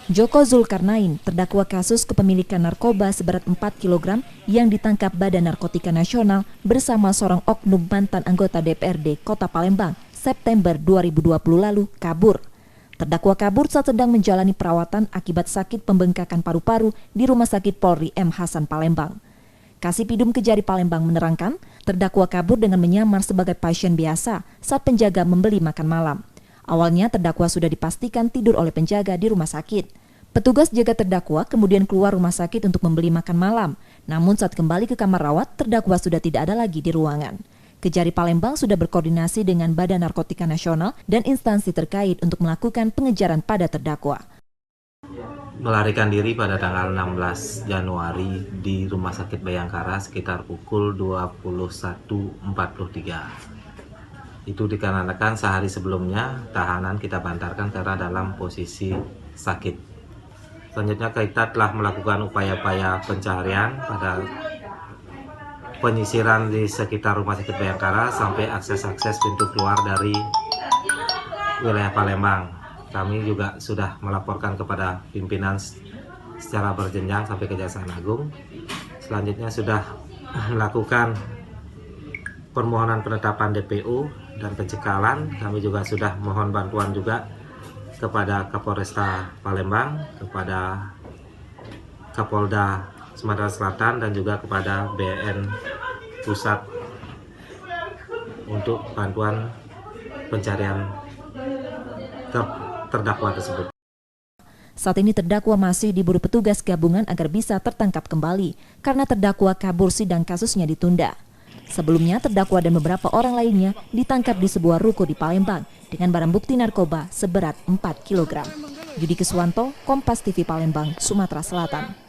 Joko Zulkarnain, terdakwa kasus kepemilikan narkoba seberat 4 kg yang ditangkap Badan Narkotika Nasional bersama seorang oknum mantan anggota DPRD Kota Palembang September 2020 lalu kabur. Terdakwa kabur saat sedang menjalani perawatan akibat sakit pembengkakan paru-paru di Rumah Sakit Polri M. Hasan Palembang. Kasipidum Kejari Palembang menerangkan, terdakwa kabur dengan menyamar sebagai pasien biasa saat penjaga membeli makan malam. Awalnya terdakwa sudah dipastikan tidur oleh penjaga di rumah sakit. Petugas jaga terdakwa kemudian keluar rumah sakit untuk membeli makan malam. Namun saat kembali ke kamar rawat, terdakwa sudah tidak ada lagi di ruangan. Kejari Palembang sudah berkoordinasi dengan Badan Narkotika Nasional dan instansi terkait untuk melakukan pengejaran pada terdakwa. Melarikan diri pada tanggal 16 Januari di Rumah Sakit Bayangkara sekitar pukul 21.43. Itu dikarenakan sehari sebelumnya tahanan kita bantarkan karena dalam posisi sakit. Selanjutnya kita telah melakukan upaya-upaya pencarian pada penyisiran di sekitar Rumah Sakit Bayangkara sampai akses-akses pintu keluar dari wilayah Palembang. Kami juga sudah melaporkan kepada pimpinan secara berjenjang sampai Kejaksaan Agung. Selanjutnya sudah melakukan permohonan penetapan DPO dan pencekalan. Kami juga sudah mohon bantuan juga kepada Kapolresta Palembang, kepada Kapolda Sumatera Selatan dan juga kepada BNN Pusat untuk bantuan pencarian terdakwa tersebut. Saat ini terdakwa masih diburu petugas gabungan agar bisa tertangkap kembali karena terdakwa kabur sidang kasusnya ditunda. Sebelumnya, terdakwa dan beberapa orang lainnya ditangkap di sebuah ruko di Palembang dengan barang bukti narkoba seberat 4 kg. Yudi Keswanto, Kompas TV Palembang, Sumatera Selatan.